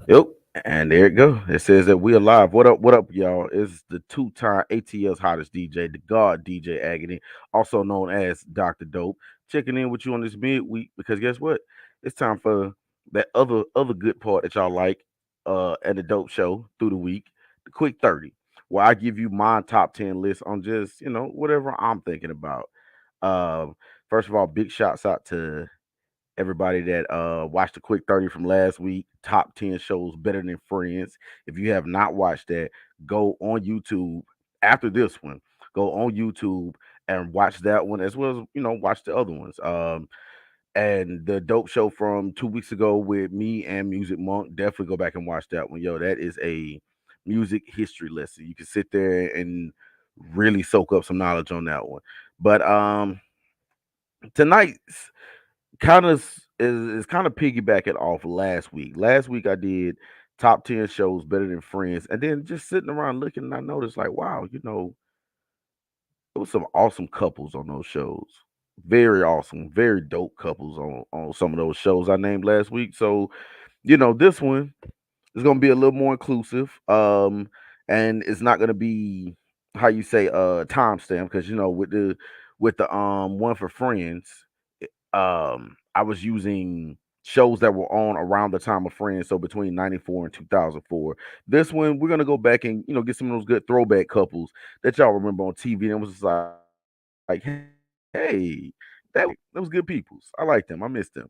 Yep. And there it go. It says that we alive. What up, y'all? It's the two-time ATL's hottest DJ, the God DJ Agony, also known as Dr. Dope, checking in with you on this midweek because guess what? It's time for that other good part that y'all like and the dope show through the week, the quick 30, where I give you my top 10 list on just, whatever I'm thinking about. Um, First of all, big shouts out to everybody that watched the quick 30 from last week, top 10 shows better than Friends. If you have not watched that, go on YouTube after this one. Go on YouTube and watch that one as well as watch the other ones. And the dope show from 2 weeks ago with me and Music Monk, definitely go back and watch that one. Yo, that is a music history lesson. You can sit there and really soak up some knowledge on that one. But tonight's kind of is kind of piggybacking off last week. Last week I did top 10 shows better than Friends, and then just sitting around looking, and I noticed like, wow, it was some awesome couples on those shows. Very awesome, very dope couples on some of those shows I named last week. So this one it's gonna be a little more inclusive. And it's not gonna be how you say timestamp because with the one for friends, I was using shows that were on around the time of Friends, so between 94 and 2004. This one we're gonna go back and get some of those good throwback couples that y'all remember on TV and it was just like, hey, that was good peoples. I like them. I miss them.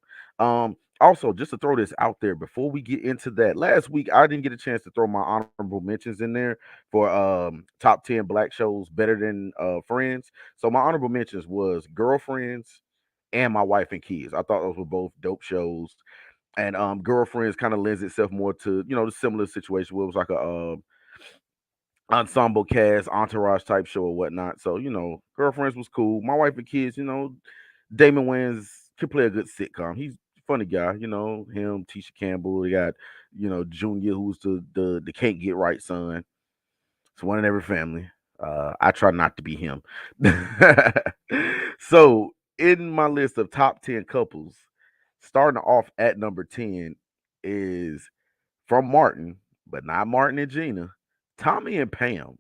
Also, just to throw this out there before we get into that, last week I didn't get a chance to throw my honorable mentions in there for top 10 black shows better than Friends. So my honorable mentions was Girlfriends and My Wife and Kids. I thought those were both dope shows. And Girlfriends kind of lends itself more to, the similar situation where it was like a ensemble cast, entourage type show or whatnot. So, Girlfriends was cool. My Wife and Kids, Damon Wayans can play a good sitcom. He's a funny guy, him, Tisha Campbell. They got, Junior, who's the can't get right son. It's one in every family. I try not to be him. So, in my list of top 10 couples, starting off at number 10 is from Martin, but not Martin and Gina, Tommy and Pam.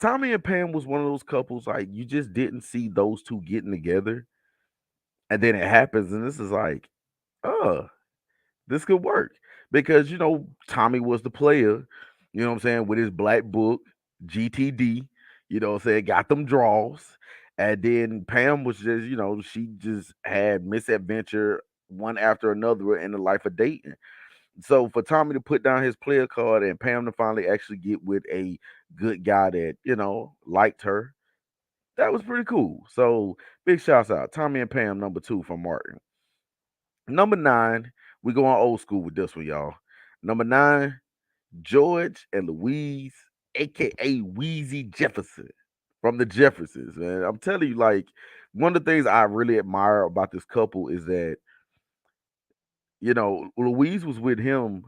Tommy and Pam was one of those couples like you just didn't see those two getting together, and then it happens, and this is like, oh, this could work because Tommy was the player, what I'm saying, with his black book, GTD, what I'm saying, got them draws. And then Pam was just, she just had misadventure one after another in the life of dating. So for Tommy to put down his player card and Pam to finally actually get with a good guy that, liked her, that was pretty cool. So big shouts out. Tommy and Pam, number two from Martin. Number nine, we going old school with this one, y'all. Number nine, George and Louise, aka Wheezy Jefferson from the Jeffersons. Man, I'm telling you, like one of the things I really admire about this couple is that Louise was with him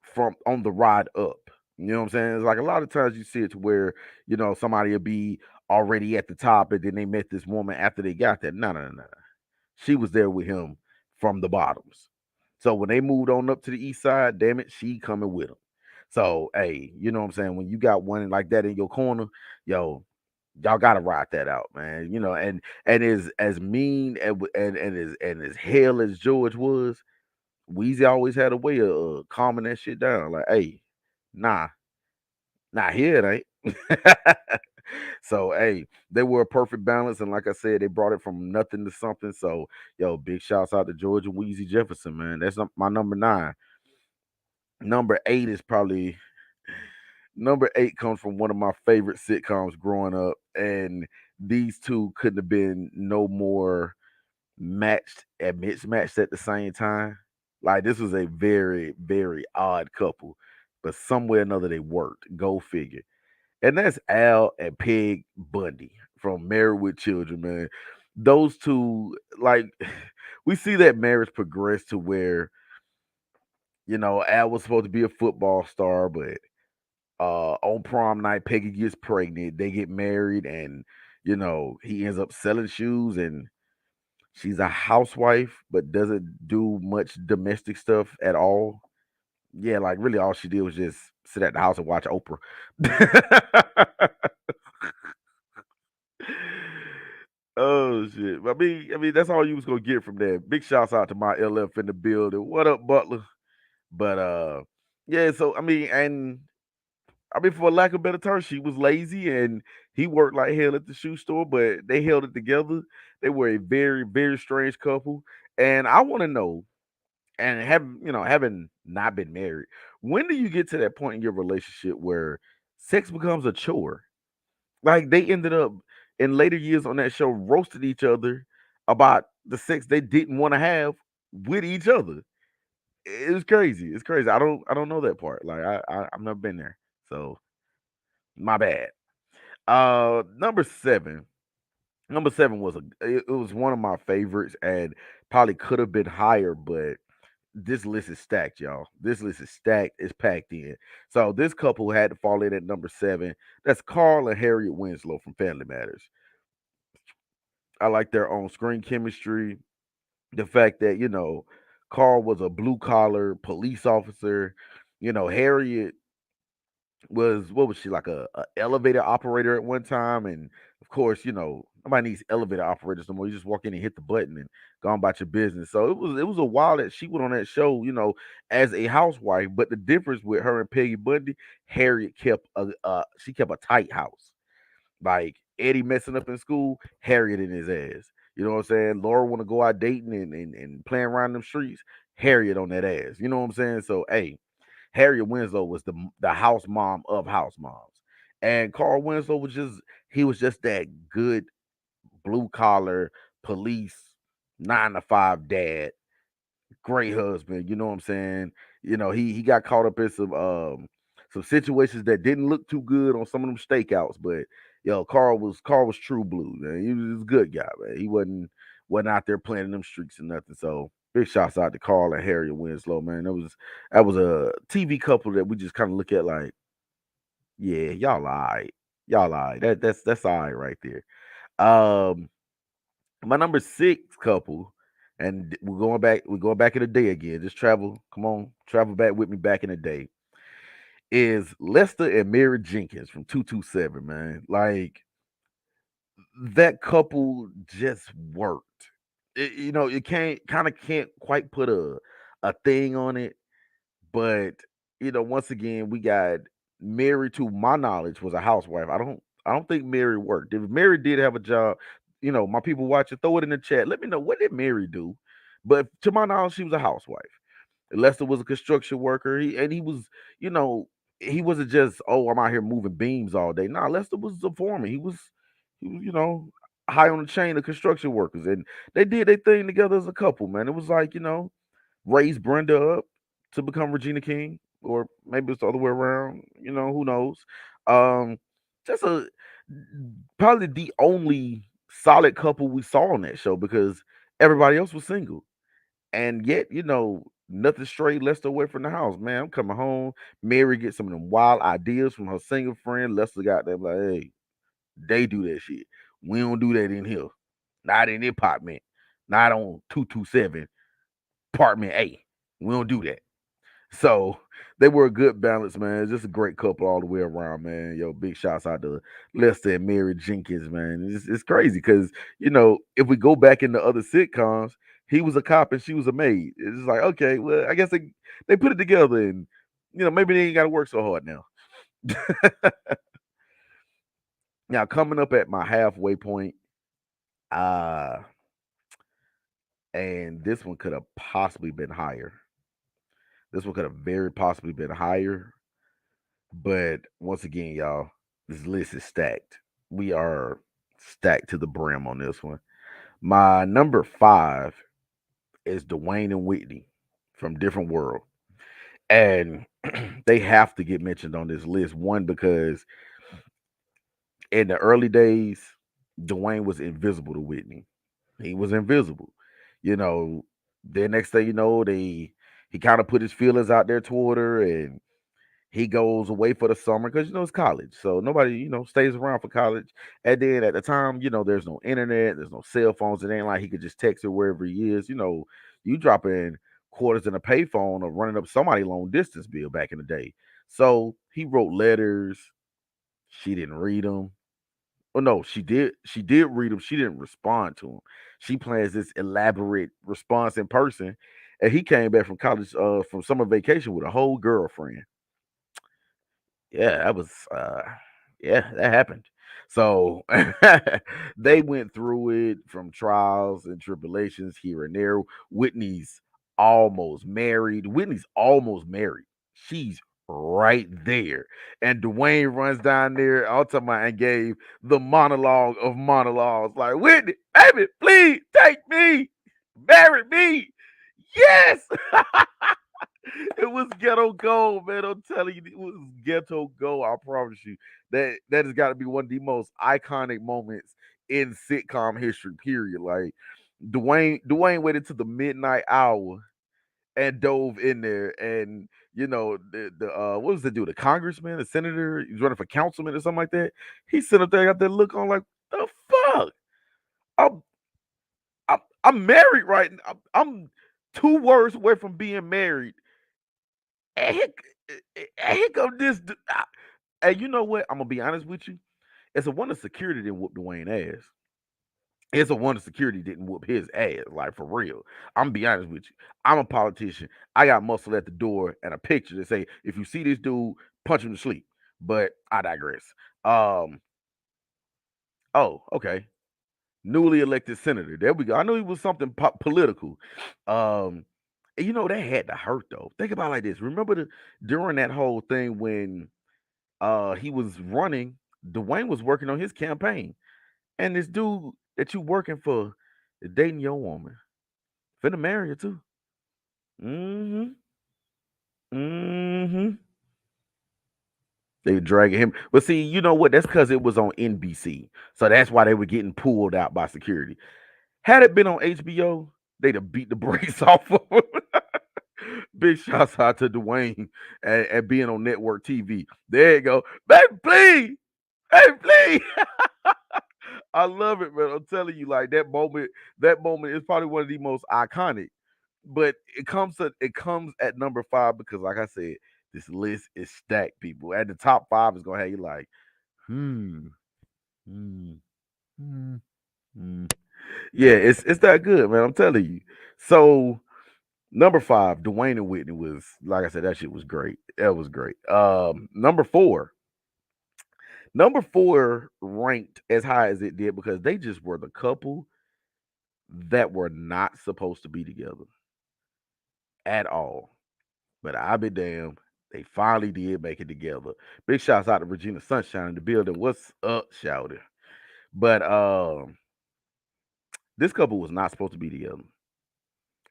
from on the ride up. You know what I'm saying? It's like a lot of times you see it to where somebody will be already at the top and then they met this woman after they got there. No, no, no, no. She was there with him from the bottoms. So when they moved on up to the east side, damn it, she coming with him. So hey, you know what I'm saying? When you got one like that in your corner, yo, y'all gotta ride that out, man. And as mean and as hell as George was, Weezy always had a way of calming that shit down. Like, hey, nah, not here it ain't. So hey, they were a perfect balance, and like I said, they brought it from nothing to something. So yo, big shouts out to George and Wheezy Jefferson, man. That's my number nine. Number eight is probably number eight comes from one of my favorite sitcoms growing up, and these two couldn't have been no more matched and mismatched at the same time. Like this was a very, very odd couple, but somewhere or another they worked. Go figure. And that's Al and Peg Bundy from Married with Children, man. Those two, like, we see that marriage progress to where, Al was supposed to be a football star, but on prom night, Peggy gets pregnant. They get married, and he ends up selling shoes, and she's a housewife, but doesn't do much domestic stuff at all. Yeah, like really all she did was just sit at the house and watch Oprah. Oh shit. I mean that's all you was gonna get from that. Big shouts out to my LF in the building. What up, Butler? But yeah, so I mean, for lack of better term, she was lazy and he worked like hell at the shoe store, but they held it together. They were a very, very strange couple. And I want to know, and having not been married, when do you get to that point in your relationship where sex becomes a chore? Like they ended up in later years on that show roasted each other about the sex they didn't want to have with each other. It was crazy. It's crazy. I don't know that part. Like I've never been there. So my bad. Number seven. Number seven was it was one of my favorites and probably could have been higher, but this list is stacked, y'all. This list is stacked. It's packed in. So this couple had to fall in at number seven. That's Carl and Harriet Winslow from Family Matters. I like their own screen chemistry. The fact that Carl was a blue collar police officer. Harriet was what was she like a elevator operator at one time, and of course nobody needs elevator operators no more. You just walk in and hit the button and go on about your business. So it was a while that she went on that show, as a housewife. But the difference with her and Peggy Bundy, Harriet kept a tight house. Like Eddie messing up in school, Harriet in his ass. You know what I'm saying? Laura want to go out dating and playing around them streets, Harriet on that ass. You know what I'm saying? So hey, Harriet Winslow was the house mom of house moms, and Carl Winslow was just that good blue collar police 9 to 5 dad, great husband. You know what I'm saying? He got caught up in some situations that didn't look too good on some of them stakeouts, but Carl was true blue. Man. He was a good guy, man. He wasn't out there playing them streets and nothing. So big shouts out to Carl and Harriet Winslow, man. That was a TV couple that we just kind of look at like, yeah, y'all all right. Y'all all right. That's all right right there. Um my number six couple, and we're going back in the day again. Just travel, come on, travel back with me back in the day. Is Lester and Mary Jenkins from 227, man. Like that couple just worked. You can't quite put a thing on it, but once again, we got Mary, to my knowledge, was a housewife. I don't think Mary worked. If Mary did have a job, my people watching, throw it in the chat. Let me know, what did Mary do? But to my knowledge, she was a housewife. Lester was a construction worker. He was, you know, he wasn't just, oh, I'm out here moving beams all day. Nah, Lester was a foreman. He was high on the chain of construction workers, and they did their thing together as a couple. Man, it was like raised Brenda up to become Regina King, or maybe it's the other way around. Who knows? Um, just probably the only solid couple we saw on that show because everybody else was single, and yet nothing straight Lester away from the house. Man, I'm coming home. Mary gets some of them wild ideas from her single friend. Lester got them like, hey, they do that shit. We don't do that in here. Not in the apartment. Not on 227 apartment A. We don't do that. So they were a good balance, man. It's just a great couple all the way around, man. Yo, big shouts out to Lester and Mary Jenkins, man. It's crazy because if we go back into other sitcoms, he was a cop and she was a maid. It's just like, okay, well, I guess they put it together, and maybe they ain't got to work so hard now. Now coming up at my halfway point, uh, and this one could have possibly been higher. This one could have very possibly been higher. But once again, y'all, this list is stacked. We are stacked to the brim on this one. My number five is Dwayne and Whitney from Different World. And they have to get mentioned on this list. One, because in the early days, Dwayne was invisible to Whitney. He was invisible. You know, the next thing you know, he kind of put his feelers out there toward her, and he goes away for the summer because it's college, so nobody stays around for college. And then at the time, there's no internet, there's no cell phones. It ain't like he could just text her wherever he is. You drop in quarters in a payphone or running up somebody long distance bill back in the day. So he wrote letters. She didn't read them. Oh no, she did. She did read them. She didn't respond to them. She plans this elaborate response in person, and he came back from college, from summer vacation with a whole girlfriend. Yeah, that was yeah, that happened. So they went through it from trials and tribulations here and there. Whitney's almost married. Whitney's almost married. She's right there. And Dwayne runs down there, all talking about, and gave the monologue of monologues. Like, Whitney, baby, please take me. Marry me. Yes. It was ghetto gold, man. I'm telling you, it was ghetto gold. I promise you. That has got to be one of the most iconic moments in sitcom history. Period. Like Dwayne waited to the midnight hour and dove in there, and the what was the dude? The congressman, the senator, he's running for councilman or something like that. He sat up there, got that look on, like the fuck. I'm I'm married right now. I'm 2 words away from being married. And here come this. And you know what? I'm gonna be honest with you. It's a wonder security didn't whoop Dwayne ass. It's a wonder security didn't whoop his ass, like for real. I'm gonna be honest with you. I'm a politician. I got muscle at the door and a picture that say, if you see this dude, punch him to sleep. But I digress. Um. Oh, okay. Newly elected senator. There we go. I knew he was something political. Um. And that had to hurt though. Think about it like this. Remember during that whole thing when he was running, Dwayne was working on his campaign. And this dude that you working for is dating your woman. Finna marry her too. Mm-hmm. Mm-hmm. They were dragging him. But see, you know what? That's because it was on NBC. So that's why they were getting pulled out by security. Had it been on HBO, they'd have beat the brakes off of him. Big shouts out to Dwayne and being on network TV. There you go. Baby, please. Hey, please. I love it, man. I'm telling you, like that moment is probably one of the most iconic. But it comes at number 5 because, like I said, this list is stacked. People at the top 5 is gonna have you like, hmm, hmm, hmm, hmm. Yeah, it's that good, man. I'm telling you. So number 5, Dwayne and Whitney was, like I said, that shit was great. That was great. Number 4 ranked as high as it did because they just were the couple that were not supposed to be together at all. But I be damned, they finally did make it together. Big shouts out to Regina Sunshine in the building. What's up, shouter? But this couple was not supposed to be together.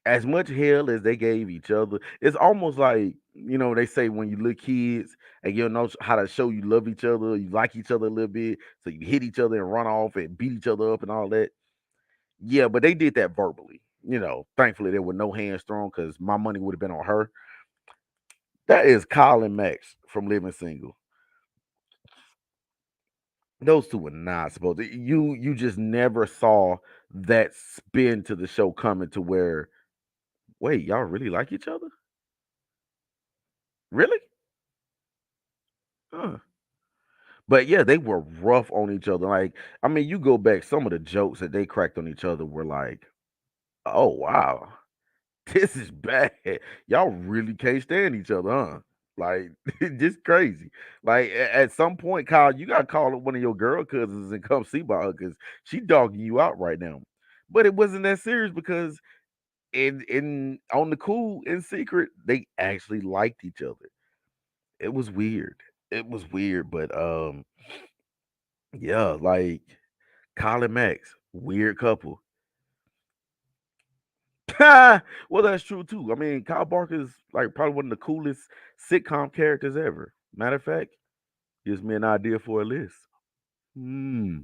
As much hell as they gave each other, it's almost like, they say when you little kids and you don't know how to show you love each other, you like each other a little bit, so you hit each other and run off and beat each other up and all that. Yeah, but they did that verbally. Thankfully there were no hands thrown because my money would have been on her. That is Kyle and Max from Living Single. Those two were not supposed to. You just never saw that spin to the show coming to where, wait, y'all really like each other? Really? Huh. But yeah, they were rough on each other. Like, I mean, you go back, some of the jokes that they cracked on each other were like, oh wow. This is bad. Y'all really can't stand each other, huh? Like, just crazy. Like, at some point, Kyle, you gotta call up one of your girl cousins and come see about her because she dogging you out right now. But it wasn't that serious because in on the cool, in secret, they actually liked each other. It was weird. It was weird, but yeah, like Kyle and Max, weird couple. Well, that's true too. I mean, Kyle Barker is like probably one of the coolest sitcom characters ever. Matter of fact, gives me an idea for a list. Hmm.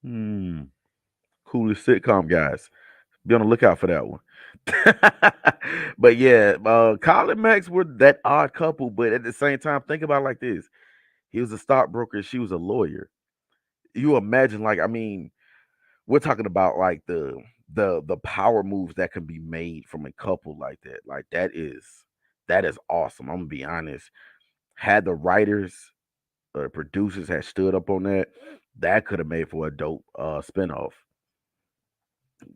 Hmm. Coolest sitcom guys. Be on the lookout for that one. But yeah, Kyle and Max were that odd couple, but at the same time, think about it like this. He was a stockbroker, she was a lawyer. You imagine, like, I mean, we're talking about like the power moves that can be made from a couple like that. Like that is awesome. I'm gonna be honest. Had the writers or producers had stood up on that, that could have made for a dope spinoff.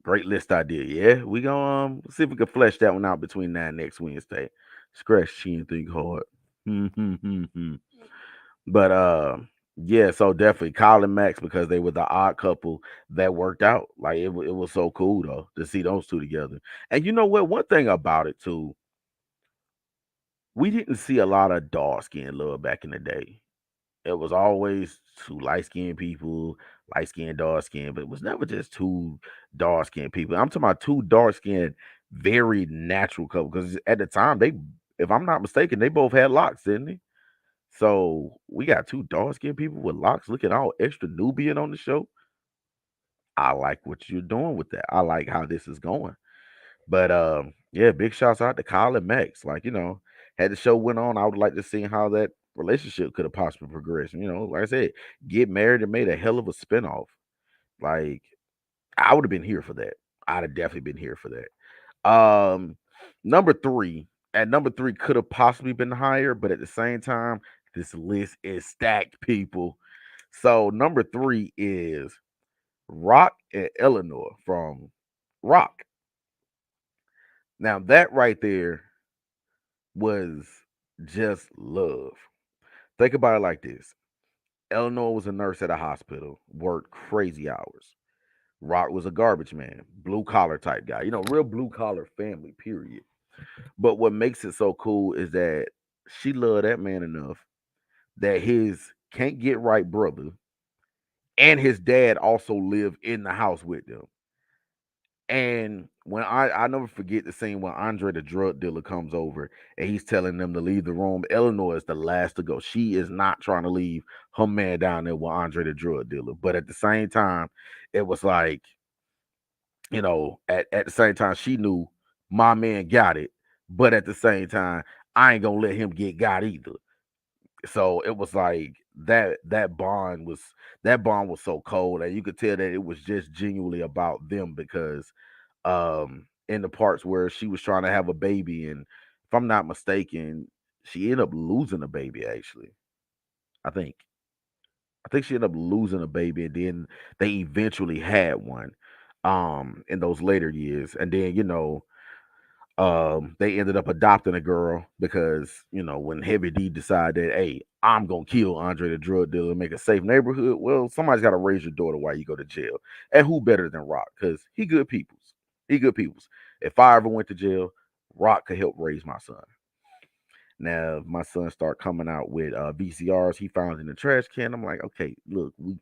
Great list idea. Yeah, we gonna see if we can flesh that one out between now and next Wednesday. Scratch chin, think hard. But yeah, so definitely Kyle and Max because they were the odd couple that worked out. Like it was so cool though to see those two together. And you know what? One thing about it too, we didn't see a lot of dark skin love back in the day. It was always two light skinned people, light skinned, dark skinned, but it was never just two dark skinned people. I'm talking about two dark skinned, very natural couple. Because at the time, they, if I'm not mistaken, they both had locks, didn't they? So we got two dark skinned people with locks looking all extra Nubian on the show. I like what you're doing with that. I like how this is going. But yeah, big shouts out to Kyle and Max. Like, had the show went on, I would like to see how that relationship could have possibly progressed. Like I said, get married and made a hell of a spinoff. Like, I would have been here for that. I'd have definitely been here for that. Number three, at number three could have possibly been higher, but at the same time, this list is stacked, people. So number three is Rock and Eleanor from Rock. Now that right there was just love. Think about it like this. Eleanor was a nurse at a hospital, worked crazy hours. Rock was a garbage man, blue collar type guy, real blue collar family, period. But what makes it so cool is that she loved that man enough that his can't get right brother and his dad also live in the house with them. And when I never forget the scene when Andre the drug dealer comes over and he's telling them to leave the room. Eleanor is the last to go. She is not trying to leave her man down there with Andre the drug dealer. But at the same time, it was like, at the same time, she knew my man got it. But at the same time, I ain't gonna let him get got either. So it was like that bond was so cold and you could tell that it was just genuinely about them because in the parts where she was trying to have a baby and if I'm not mistaken she ended up losing a baby actually. I think i think she ended up losing a baby and then they eventually had one in those later years and then they ended up adopting a girl because when Heavy D decided, hey, I'm gonna kill Andre the drug dealer and make a safe neighborhood. Well, somebody's got to raise your daughter while you go to jail, and who better than Rock? Because he good peoples. He good peoples. If I ever went to jail, Rock could help raise my son. Now, if my son start coming out with VCRs he found in the trash can. I'm like, okay, look, we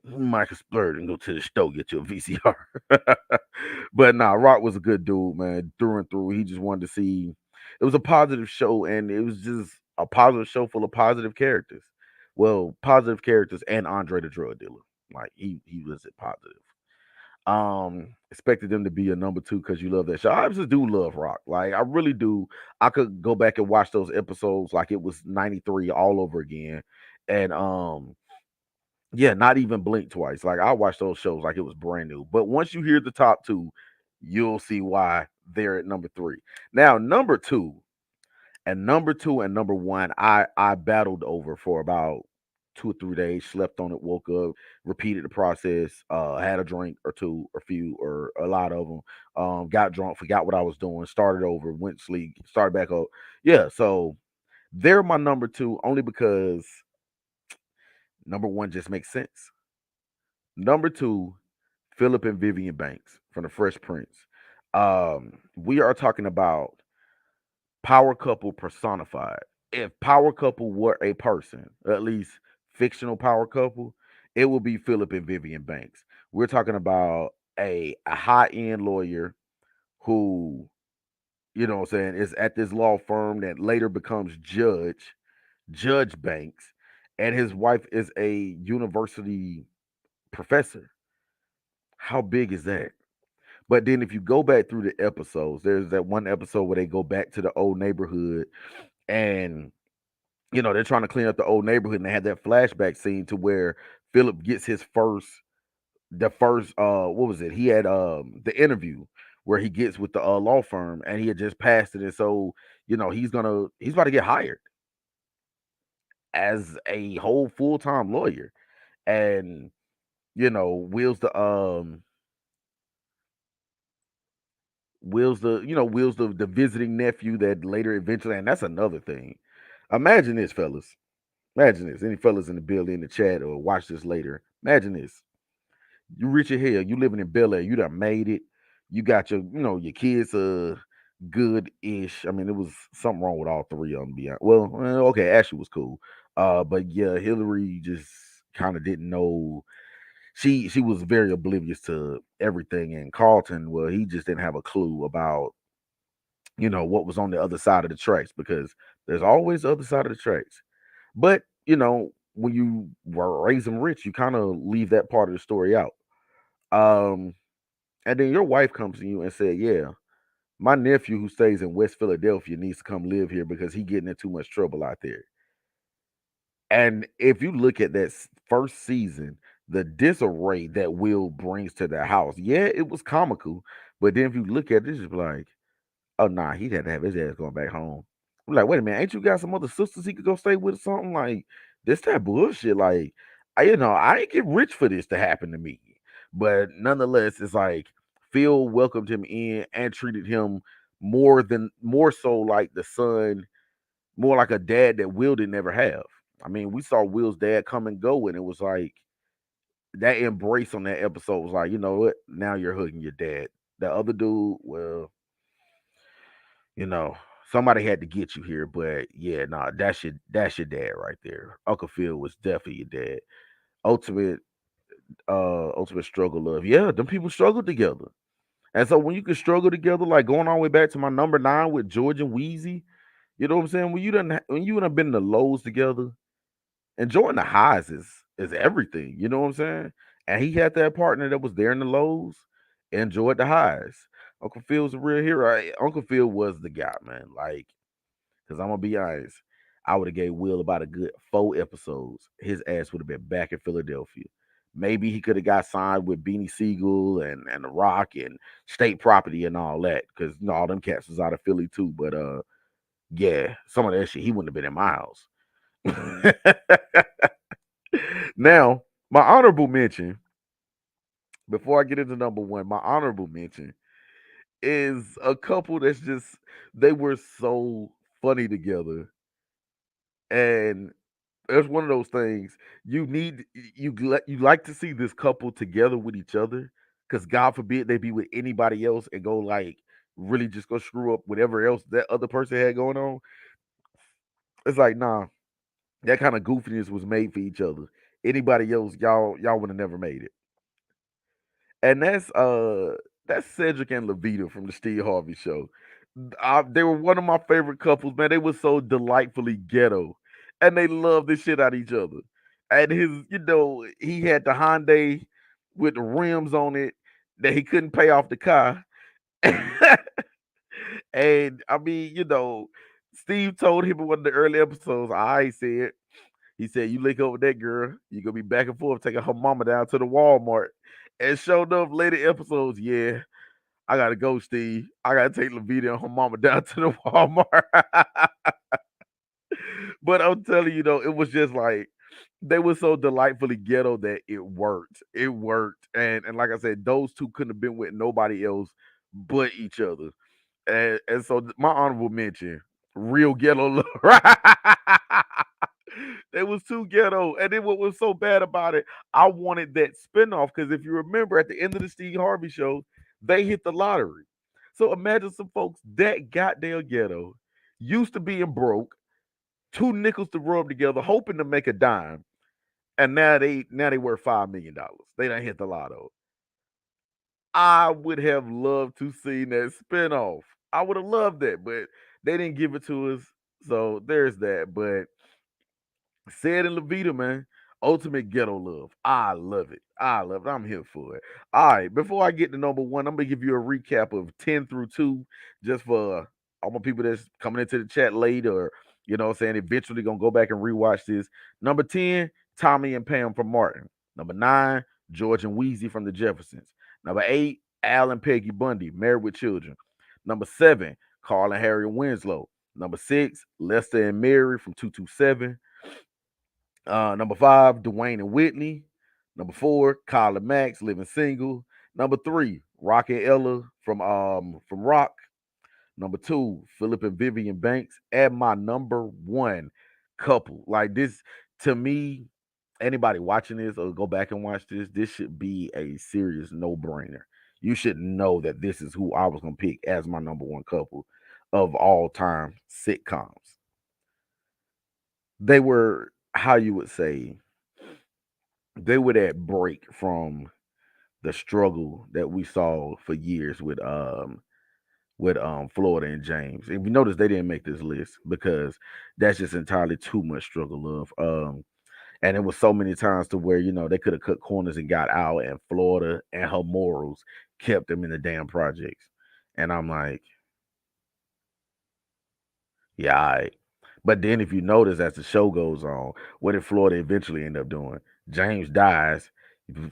might splurge and go to the store get you a VCR. But nah, Rock was a good dude, man, through and through. He just wanted to see. It was a positive show, and it was just a positive show full of positive characters. Well, positive characters and Andre the drug dealer. Like he was a positive. Expected them to be a number two because you love that show. I just do love Rock. Like I really do. I could go back and watch those episodes like it was 93 all over again. And yeah, not even blink twice. Like I watched those shows like it was brand new. But once you hear the top two, you'll see why they're at number three. Now, number two and number one, I battled over for about 2 or 3 days, slept on it, woke up, repeated the process, had a drink or two, or few, or a lot of them. Got drunk, forgot what I was doing, started over, went to sleep, started back up. Yeah, so they're my number two only because number one just makes sense. Number two, Philip and Vivian Banks from the Fresh Prince. We are talking about power couple personified. If power couple were a person, or at least fictional power couple, it would be Philip and Vivian Banks. We're talking about a high end lawyer who, what I'm saying, is at this law firm that later becomes Judge Banks, and his wife is a university professor. How big is that? But then if you go back through the episodes, there's that one episode where they go back to the old neighborhood and they're trying to clean up the old neighborhood and they had that flashback scene to where Philip gets his first the first what was it? He had the interview where he gets with the law firm and he had just passed it, and so he's about to get hired as a whole full-time lawyer. And Will's the visiting nephew that later eventually, and that's another thing. Imagine this, fellas. Imagine this. Any fellas in the building, in the chat, or watch this later. Imagine this. You rich as hell. You living in Bel Air. You done made it. You got your kids good ish. I mean, it was something wrong with all three of them. Okay, Ashley was cool. But yeah, Hillary just kind of didn't know. She was very oblivious to everything. And Carlton, well, he just didn't have a clue about what was on the other side of the tracks, because there's always the other side of the tracks. But when you were raised them rich, you kind of leave that part of the story out. Um, and then your wife comes to you and said, "Yeah, my nephew who stays in West Philadelphia needs to come live here because he getting in too much trouble out there." And if you look at that first season, the disarray that Will brings to the house, yeah, it was comical. But then if you look at it, it's just like, oh nah, he'd have to have his ass going back home. I'm like, wait a minute, ain't you got some other sisters he could go stay with or something? Like, this that bullshit. Like, I ain't get rich for this to happen to me. But nonetheless, it's like Phil welcomed him in and treated him more so like the son, more like a dad that Will didn't ever have. I mean, we saw Will's dad come and go, and it was like that embrace on that episode was like, you know what? Now you're hugging your dad. The other dude, well, you know, somebody had to get you here, but yeah, nah, that's your dad right there. Uncle Phil was definitely your dad. Ultimate, ultimate struggle of, yeah, them people struggled together. And so when you can struggle together, like going all the way back to my number 9 with George and Wheezy, you know what I'm saying? When you done been in the lows together, enjoying the highs is everything. You know what I'm saying? And he had that partner that was there in the lows, enjoyed the highs. Uncle Phil's a real hero. Uncle Phil was the guy, man. Like, because I'm gonna be honest, I would have gave Will about a good 4 episodes. His ass would have been back in Philadelphia. Maybe he could have got signed with Beanie Siegel and The Rock and State Property and all that, because all them cats was out of Philly too. But yeah, some of that shit he wouldn't have been in my house. Now, my honorable mention, before I get into number one, my honorable mention is a couple that's just, they were so funny together. And it's one of those things you like to see this couple together with each other, because God forbid they be with anybody else and go like really just go screw up whatever else that other person had going on. It's like, nah, that kind of goofiness was made for each other. Anybody else, y'all would have never made it. And that's Cedric and Levita from the Steve Harvey Show. They were one of my favorite couples, man. They were so delightfully ghetto, and they loved the shit out of each other. And he had the Hyundai with the rims on it that he couldn't pay off the car. And I mean, Steve told him in one of the early episodes, he said, "You link up with that girl, you're gonna be back and forth taking her mama down to the Walmart." And showed up later episodes, yeah, I gotta go, Steve. I gotta take Levita and her mama down to the Walmart. But I'm telling you though, it was just like they were so delightfully ghetto that it worked. It worked. And like I said, those two couldn't have been with nobody else but each other. And so my honorable mention, real ghetto they was too ghetto. And then what was so bad about it, I wanted that spinoff, because if you remember at the end of the Steve Harvey Show, they hit the lottery. So imagine some folks that goddamn ghetto, used to being broke, two nickels to rub together, hoping to make a dime, and now they worth $5 million. They done hit the lotto. I would have loved to see that spinoff. I would have loved that, but they didn't give it to us. So there's that. But Said and Levita, man, ultimate ghetto love. I love it. I love it. I'm here for it. All right, before I get to number one, I'm gonna give you a recap of 10 through 2, just for all my people that's coming into the chat late, or what I'm saying, eventually gonna go back and rewatch this. Number 10, Tommy and Pam from Martin. Number 9, George and Wheezy from the Jeffersons. Number 8, Al and Peggy Bundy, Married with Children. Number 7, Carl and Harry Winslow. Number 6, Lester and Mary from 227. Number 5, Dwayne and Whitney. Number 4, Kyle and Max, Living Single. Number 3, Rock and Ella from Rock. Number 2, Philip and Vivian Banks. And my number 1 couple. Like this, to me, anybody watching this or go back and watch this should be a serious no-brainer. You should know that this is who I was gonna pick as my number 1 couple of all time sitcoms. They were, how you would say, they were that break from the struggle that we saw for years with Florida and James. If you notice, they didn't make this list because that's just entirely too much struggle love. And it was so many times to where they could have cut corners and got out, and Florida and her morals kept them in the damn projects. And I'm like, yeah, all right. But then if you notice, as the show goes on, what did Florida eventually end up doing? James dies.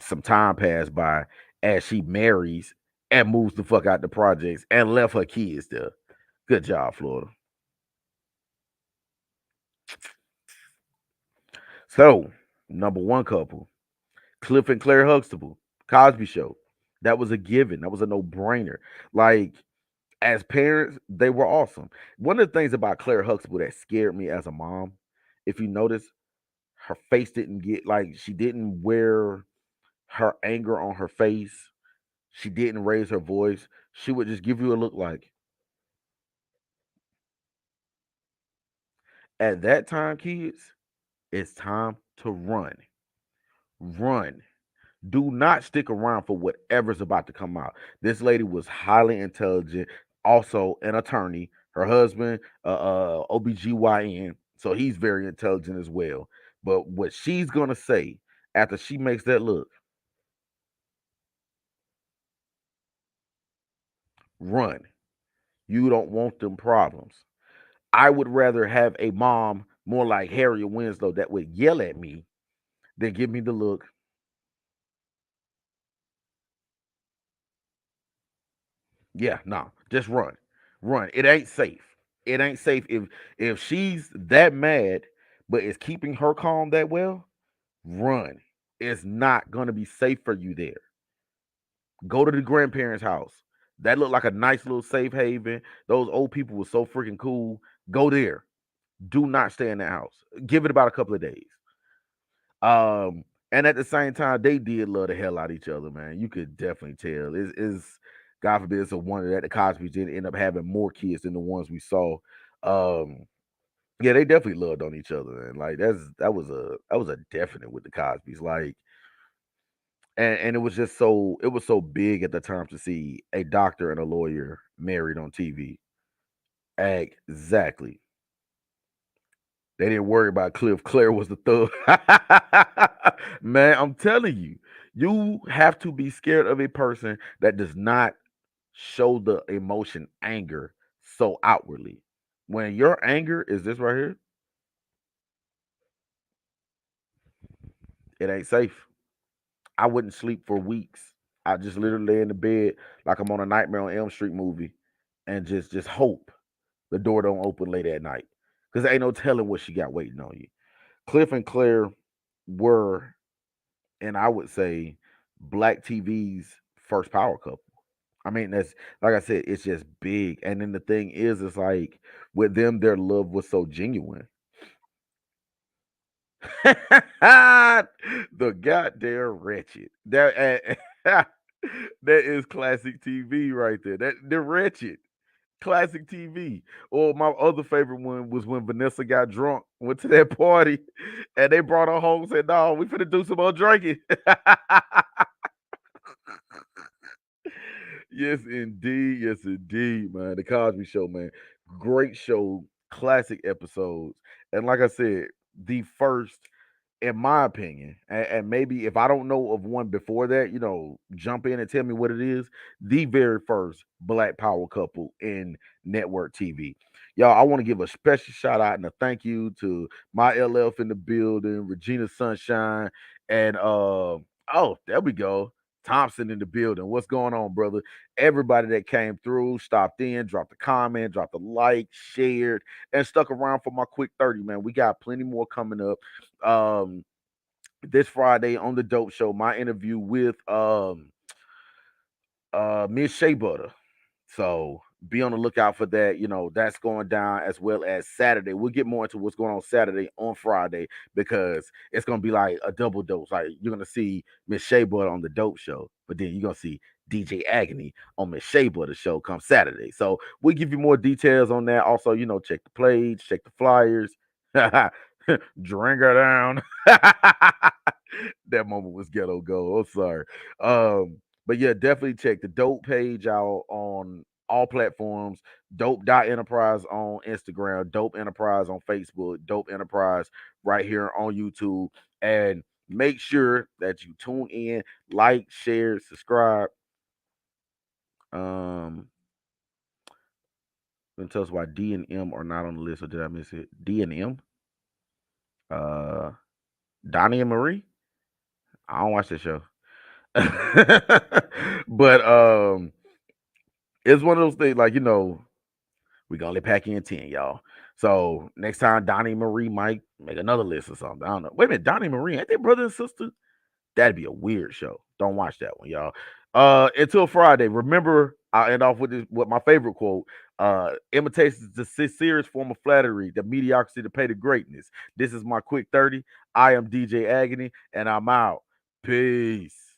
Some time passed by as she marries and moves the fuck out the projects and left her kids there. Good job, Florida. So, number 1 couple, Cliff and Claire Huxtable, Cosby Show. That was a given. That was a no-brainer. Like, as parents, they were awesome. One of the things about Claire Huxtable that scared me as a mom, if you notice, her face didn't get, like, she didn't wear her anger on her face. She didn't raise her voice. She would just give you a look like, at that time, kids, it's time to run. Run. Do not stick around for whatever's about to come out. This lady was highly intelligent, also an attorney. Her husband, OBGYN, so he's very intelligent as well. But what she's gonna say after she makes that look, run. You don't want them problems. I would rather have a mom more like Harriet Winslow that would yell at me than give me the look. Yeah, no, just run. Run. It ain't safe. It ain't safe if she's that mad, but is keeping her calm that well, run. It's not gonna be safe for you there. Go to the grandparents' house. That looked like a nice little safe haven. Those old people were so freaking cool. Go there. Do not stay in that house. Give it about a couple of days. And at the same time, they did love the hell out of each other, man. You could definitely tell. It's God forbid it's a wonder that the Cosby's didn't end up having more kids than the ones we saw. Um, yeah, they definitely loved on each other, and like that was a definite with the Cosby's. Like, and it was so big at the time to see a doctor and a lawyer married on TV. Exactly. They didn't worry about Cliff. Claire was the thug. Man, I'm telling you, you have to be scared of a person that does not show the emotion anger so outwardly. When your anger is this right here, it ain't safe. I wouldn't sleep for weeks. I just literally lay in the bed like I'm on a Nightmare on Elm Street movie and just hope the door don't open late at night. Because ain't no telling what she got waiting on you. Cliff and Claire were, and I would say, black TV's first power couple. I mean, that's like I said, it's just big. And then the thing is, it's like with them, their love was so genuine. The goddamn wretched. That that is classic TV right there. That the wretched. Classic TV. Or my other favorite one was when Vanessa got drunk, went to that party, and they brought her home and said, "No, we finna do some more drinking." Yes, indeed. Yes, indeed, man. The Cosby Show, man. Great show, classic episodes. And like I said, the first, in my opinion, and maybe if I don't know of one before that, jump in and tell me what it is. The very first Black Power couple in network TV. Y'all, I want to give a special shout out and a thank you to my LF in the building, Regina Sunshine, and Oh, there we go. Thompson in the building. What's going on, brother? Everybody that came through, stopped in, dropped a comment, dropped a like, shared, and stuck around for my quick 30, man. We got plenty more coming up. This Friday on the Dope Show, my interview with Miss Shea Butter. So be on the lookout for that. You know, that's going down as well as Saturday. We'll get more into what's going on Saturday on Friday because it's gonna be like a double dose. Like you're gonna see Miss Shea Butter on the Dope Show, but then you're gonna see DJ Agony on Miss Shea Butter show come Saturday. So we'll give you more details on that. Also, you know, check the plays, check the flyers. Drink her down. That moment was ghetto gold. I'm sorry. But yeah, definitely check the Dope page out on all platforms. Dope.enterprise on Instagram, Dope Enterprise on Facebook, Dope Enterprise right here on YouTube. And make sure that you tune in, like, share, subscribe. Then tell us why D and M are not on the list, or did I miss it? D and M? Uh Donnie and Marie? I don't watch that show. But it's one of those things like, you know, we can only pack in 10, y'all. So next time Donnie and Marie might make another list or something. I don't know. Wait a minute, Donnie and Marie, ain't they brother and sister? That'd be a weird show. Don't watch that one, y'all. Until Friday. Remember, I'll end off with this with my favorite quote. Imitation is the sincerest form of flattery, the mediocrity to pay the greatness. This is my quick 30. I am DJ Agony, and I'm out. Peace.